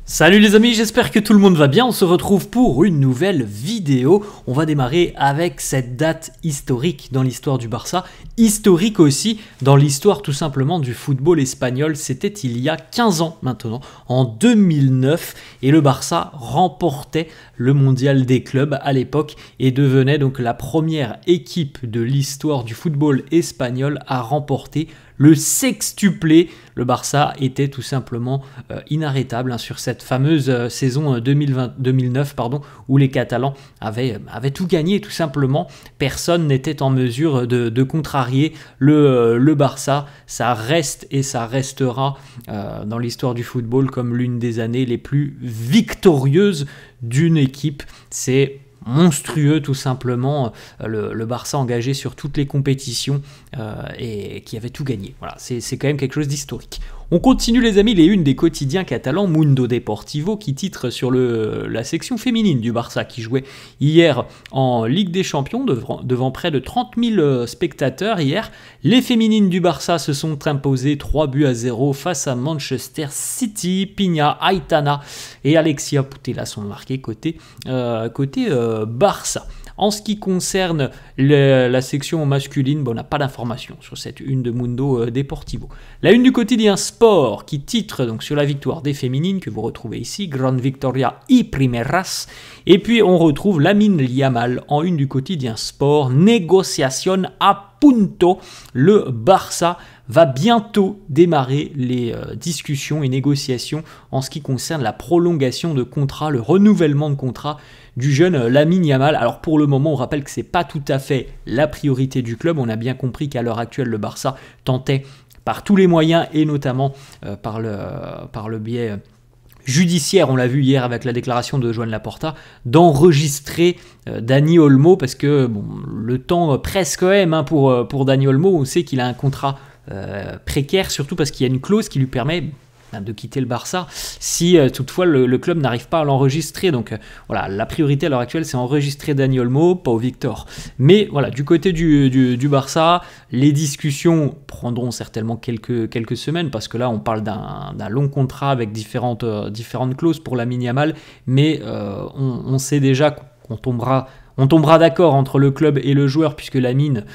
Salut les amis, j'espère que tout le monde va bien. On se retrouve pour une nouvelle vidéo. On va démarrer avec cette date historique dans l'histoire du Barça, historique aussi dans l'histoire tout simplement du football espagnol. C'était il y a 15 ans maintenant, en 2009, et le Barça remportait le mondial des clubs à l'époque et devenait donc la première équipe de l'histoire du football espagnol à remporter le sextuplé. Le Barça était tout simplement inarrêtable sur cette fameuse saison 2009 où les Catalans avaient tout gagné tout simplement. Personne n'était en mesure de contrarier le Barça. Ça reste et ça restera dans l'histoire du football comme l'une des années les plus victorieuses d'une équipe. C'est monstrueux tout simplement, le Barça engagé sur toutes les compétitions et qui avait tout gagné. Voilà, c'est quand même quelque chose d'historique. On continue les amis, les unes des quotidiens catalans, Mundo Deportivo, qui titre sur la section féminine du Barça, qui jouait hier en Ligue des Champions devant près de 30 000 spectateurs hier. Les féminines du Barça se sont imposées 3-0 face à Manchester City. Pina, Aitana et Alexia Putellas sont marqués côté Barça. En ce qui concerne la section masculine, on n'a pas d'informations sur cette une de Mundo Deportivo. La une du quotidien Sport qui titre donc sur la victoire des féminines que vous retrouvez ici, Gran Victoria y Primeras. Et puis on retrouve Lamine Yamal en une du quotidien Sport, négociation a punto. Le Barça va bientôt démarrer les discussions et négociations en ce qui concerne la prolongation de contrat, le renouvellement de contrat du jeune Lamine Yamal. Alors pour le moment, on rappelle que ce n'est pas tout à fait la priorité du club. On a bien compris qu'à l'heure actuelle, le Barça tentait par tous les moyens et notamment par le biais judiciaire, on l'a vu hier avec la déclaration de Joan Laporta, d'enregistrer Dani Olmo parce que le temps presse quand même pour Dani Olmo. On sait qu'il a un contrat précaire, surtout parce qu'il y a une clause qui lui permet de quitter le Barça si toutefois le club n'arrive pas à l'enregistrer. Donc voilà, la priorité à l'heure actuelle c'est enregistrer Dani Olmo, pas au Victor. Mais voilà, du côté du Barça, les discussions prendront certainement quelques semaines parce que là on parle d'un long contrat avec différentes clauses pour Lamine Yamal, mais on sait déjà qu'on tombera d'accord entre le club et le joueur puisque Lamine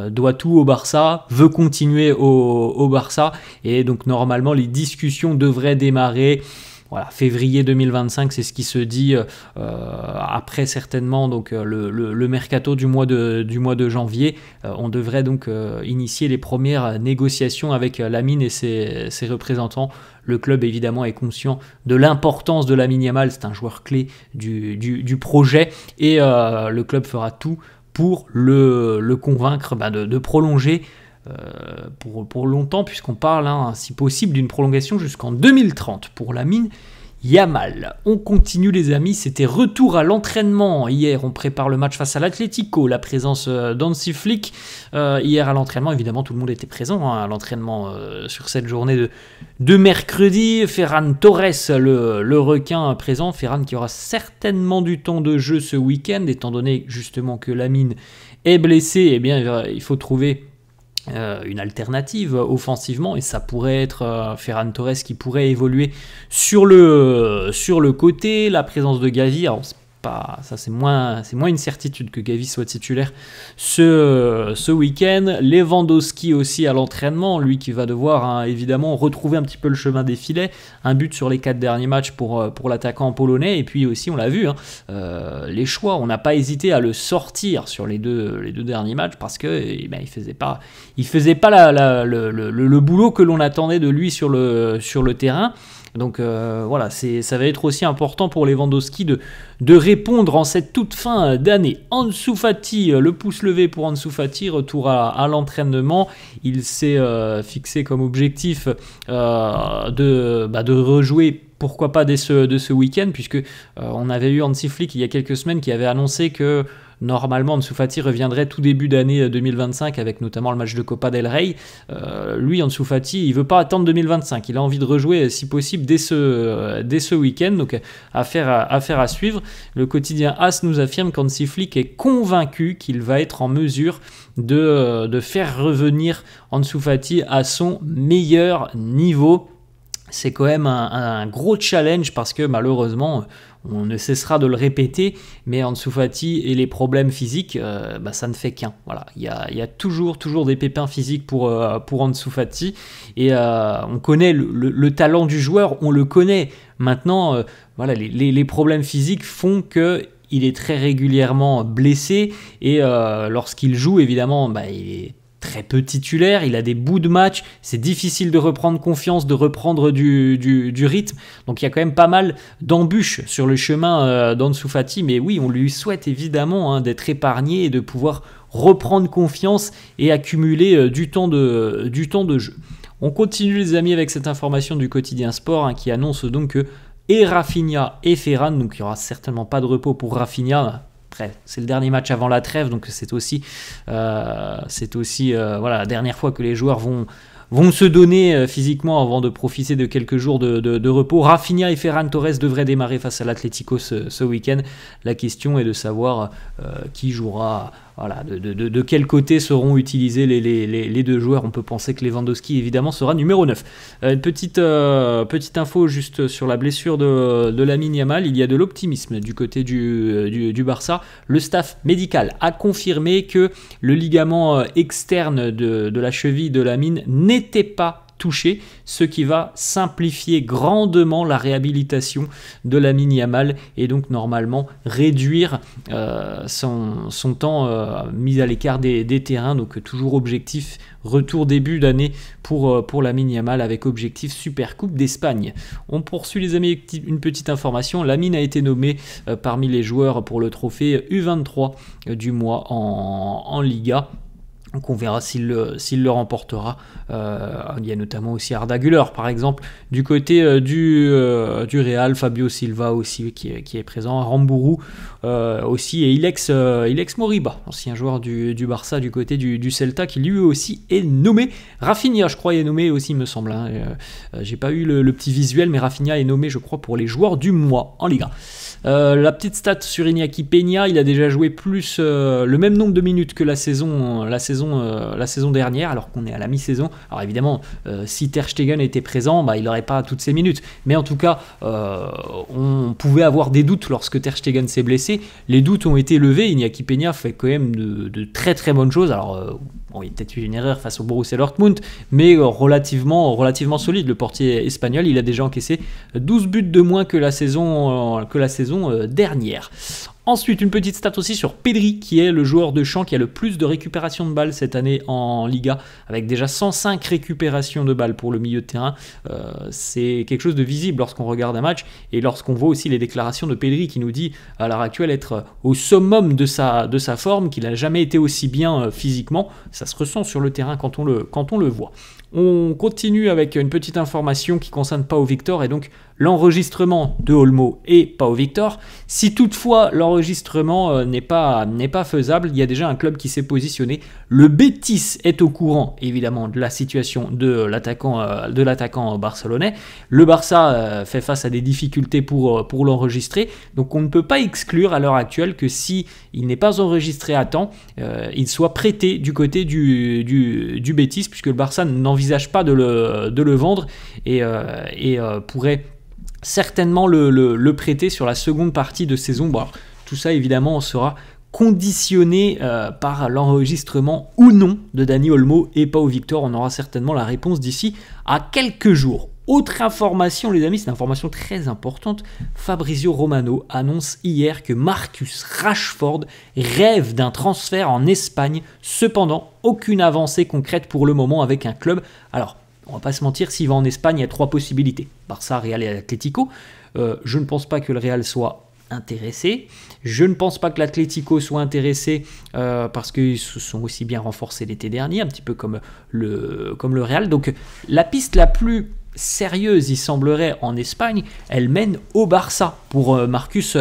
doit tout au Barça, veut continuer au Barça et donc normalement les discussions devraient démarrer. Voilà, février 2025, c'est ce qui se dit après certainement donc le mercato du mois de janvier. On devrait donc initier les premières négociations avec Lamine et ses représentants. Le club évidemment est conscient de l'importance de Lamine Yamal, c'est un joueur clé du projet et le club fera tout pour le convaincre de prolonger pour longtemps, puisqu'on parle si possible d'une prolongation jusqu'en 2030 pour Lamine Yamal. On continue les amis, c'était retour à l'entraînement. Hier on prépare le match face à l'Atlético, la présence d'Hansi Flick. Hier à l'entraînement, évidemment tout le monde était présent à l'entraînement sur cette journée de mercredi. Ferran Torres, le requin présent. Ferran qui aura certainement du temps de jeu ce week-end, étant donné justement que Lamine est blessé. Eh bien il faut trouver une alternative offensivement et ça pourrait être Ferran Torres qui pourrait évoluer sur le côté. La présence de Gavi, alors c'est moins une certitude que Gavi soit titulaire ce week-end. Lewandowski aussi à l'entraînement, lui qui va devoir évidemment retrouver un petit peu le chemin des filets. Un but sur les 4 derniers matchs pour l'attaquant polonais. Et puis aussi on l'a vu, les choix, on n'a pas hésité à le sortir sur les deux derniers matchs parce que il faisait pas le boulot que l'on attendait de lui sur le terrain. Donc voilà, ça va être aussi important pour Lewandowski de répondre en cette toute fin d'année. Ansu Fati, le pouce levé pour Ansu Fati, retour à l'entraînement. Il s'est fixé comme objectif de rejouer, pourquoi pas dès ce week-end, puisque on avait eu Hansi Flick il y a quelques semaines qui avait annoncé que normalement Ansu Fati reviendrait tout début d'année 2025 avec notamment le match de Copa del Rey. Lui, Ansu Fati, il veut pas attendre 2025, il a envie de rejouer si possible dès ce week-end, donc affaire à suivre. Le quotidien AS nous affirme qu'Hansi Flick est convaincu qu'il va être en mesure de faire revenir Ansu Fati à son meilleur niveau. c'est quand même un gros challenge parce que malheureusement, on ne cessera de le répéter, mais Ansu Fati et les problèmes physiques, ça ne fait qu'un. Voilà, il y a toujours des pépins physiques pour Ansu Fati, et on connaît le talent du joueur, on le connaît. Maintenant, voilà, les problèmes physiques font que il est très régulièrement blessé, et lorsqu'il joue, évidemment, il est très peu titulaire, il a des bouts de match, c'est difficile de reprendre confiance, de reprendre du rythme, donc il y a quand même pas mal d'embûches sur le chemin d'Ansu Fati, mais oui, on lui souhaite évidemment d'être épargné et de pouvoir reprendre confiance et accumuler du temps de jeu. On continue les amis avec cette information du quotidien Sport qui annonce donc que Rafinha et Ferran, donc il n'y aura certainement pas de repos pour Rafinha. Après, c'est le dernier match avant la trêve, donc c'est aussi la dernière fois que les joueurs vont se donner physiquement avant de profiter de quelques jours de repos. Rafinha et Ferran Torres devraient démarrer face à l'Atlético ce week-end. La question est de savoir qui jouera. Voilà, de quel côté seront utilisés les deux joueurs. On peut penser que Lewandowski évidemment sera numéro 9. Une petite info juste sur la blessure de Lamine Yamal. Il y a de l'optimisme du côté du Barça. Le staff médical a confirmé que le ligament externe de la cheville de Lamine n'était pas touché, ce qui va simplifier grandement la réhabilitation de Lamine Yamal et donc normalement réduire son temps mis à l'écart des terrains. Donc toujours objectif retour début d'année pour Lamine Yamal avec objectif Supercoupe d'Espagne. On poursuit les amis avec une petite information. Lamine a été nommé parmi les joueurs pour le trophée U23 du mois en Liga. Donc on verra s'il le remportera. Il y a notamment aussi Arda Güler par exemple. Du côté du Real, Fabio Silva aussi qui est présent. Rambourou aussi. Et Ilex Moriba, ancien joueur du Barça du côté du Celta, qui lui aussi est nommé. Rafinha je crois est nommé aussi me semble. J'ai pas eu le petit visuel, mais Rafinha est nommé je crois pour les joueurs du mois en Liga. La petite stat sur Iñaki Peña, il a déjà joué plus le même nombre de minutes que la saison dernière, alors qu'on est à la mi-saison. Alors évidemment, si Ter Stegen était présent, il n'aurait pas toutes ces minutes. Mais en tout cas, on pouvait avoir des doutes lorsque Ter Stegen s'est blessé. Les doutes ont été levés. Iñaki Peña fait quand même de très très bonnes choses. Alors il y a peut-être eu une erreur face au Borussia Dortmund, mais relativement solide. Le portier espagnol, il a déjà encaissé 12 buts de moins que la saison dernière. Ensuite, une petite stat aussi sur Pedri, qui est le joueur de champ qui a le plus de récupération de balles cette année en Liga, avec déjà 105 récupérations de balles pour le milieu de terrain. C'est quelque chose de visible lorsqu'on regarde un match, et lorsqu'on voit aussi les déclarations de Pedri qui nous dit à l'heure actuelle être au summum de sa forme, qu'il n'a jamais été aussi bien physiquement. Ça se ressent sur le terrain quand on le voit. On continue avec une petite information qui concerne Pau Victor et donc l'enregistrement de Olmo et Pau Victor. Si toutefois l'enregistrement n'est pas faisable, il y a déjà un club qui s'est positionné. Le Betis est au courant évidemment de la situation de l'attaquant barcelonais. Le Barça fait face à des difficultés pour l'enregistrer, donc on ne peut pas exclure à l'heure actuelle que si il n'est pas enregistré à temps, il soit prêté du côté du Betis, puisque le Barça n'envisage pas de le vendre et pourrait certainement le prêter sur la seconde partie de saison. Bon, alors, tout ça évidemment sera conditionné par l'enregistrement ou non de Dani Olmo et Pau Victor. On aura certainement la réponse d'ici à quelques jours. Autre information les amis, c'est une information très importante. Fabrizio Romano annonce hier que Marcus Rashford rêve d'un transfert en Espagne. Cependant, aucune avancée concrète pour le moment avec un club. Alors, on va pas se mentir, s'il va en Espagne, il y a 3 possibilités. Barça, Real et Atlético. Je ne pense pas que le Real soit intéressé. Je ne pense pas que l'Atlético soit intéressé parce qu'ils se sont aussi bien renforcés l'été dernier, un petit peu comme le Real. Donc la piste la plus sérieuse, il semblerait, en Espagne, elle mène au Barça pour Marcus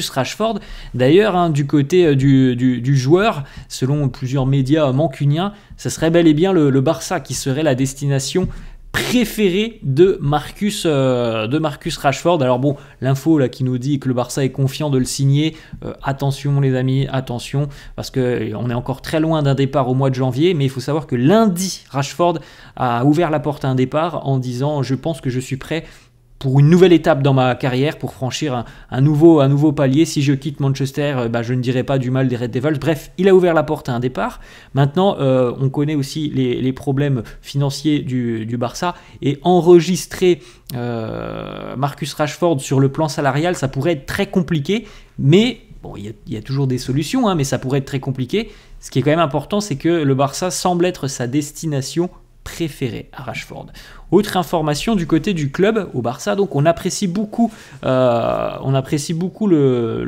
Rashford. D'ailleurs, du côté du joueur, selon plusieurs médias mancuniens, ce serait bel et bien le Barça qui serait la destination préféré de Marcus Rashford. Alors bon, l'info là qui nous dit que le Barça est confiant de le signer, attention les amis, attention, parce qu'on est encore très loin d'un départ au mois de janvier, mais il faut savoir que lundi, Rashford a ouvert la porte à un départ en disant « Je pense que je suis prêt pour une nouvelle étape dans ma carrière, pour franchir un nouveau palier. Si je quitte Manchester, je ne dirai pas du mal des Red Devils. » Bref, il a ouvert la porte à un départ. Maintenant, on connaît aussi les problèmes financiers du Barça, et enregistrer Marcus Rashford sur le plan salarial, ça pourrait être très compliqué, mais bon, il y a toujours des solutions, hein, mais ça pourrait être très compliqué. Ce qui est quand même important, c'est que le Barça semble être sa destination préféré à Rashford. Autre information du côté du club au Barça, donc on apprécie beaucoup le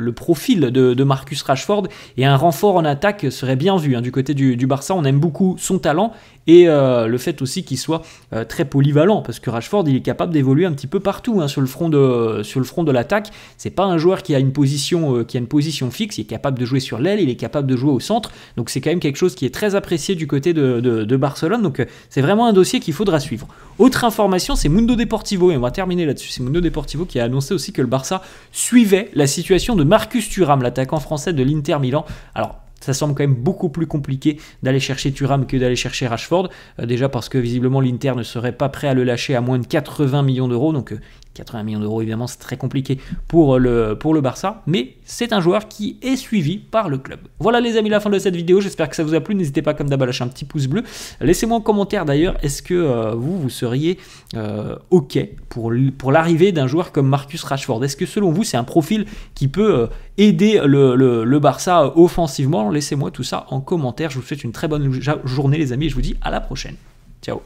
profil de Marcus Rashford, et un renfort en attaque serait bien vu, hein, du côté du Barça. On aime beaucoup son talent et le fait aussi qu'il soit très polyvalent, parce que Rashford il est capable d'évoluer un petit peu partout, hein, sur le front de l'attaque. C'est pas un joueur qui a une position fixe, il est capable de jouer sur l'aile, il est capable de jouer au centre, donc c'est quand même quelque chose qui est très apprécié du côté de Barcelone, donc c'est vraiment un dossier qu'il faudra suivre. Autre information, c'est Mundo Deportivo, et on va terminer là-dessus. C'est Mundo Deportivo qui a annoncé aussi que le Barça suivait la situation de Marcus Thuram, l'attaquant français de l'Inter Milan. Alors, ça semble quand même beaucoup plus compliqué d'aller chercher Thuram que d'aller chercher Rashford, déjà parce que visiblement l'Inter ne serait pas prêt à le lâcher à moins de 80 millions d'euros, donc 80 millions d'euros évidemment c'est très compliqué pour le Barça, mais c'est un joueur qui est suivi par le club. Voilà les amis, la fin de cette vidéo, j'espère que ça vous a plu. N'hésitez pas comme d'hab à lâcher un petit pouce bleu, laissez-moi en commentaire d'ailleurs, est-ce que vous seriez ok pour l'arrivée d'un joueur comme Marcus Rashford? Est-ce que selon vous c'est un profil qui peut aider le Barça offensivement? Laissez-moi tout ça en commentaire. Je vous souhaite une très bonne journée les amis, et je vous dis à la prochaine. Ciao.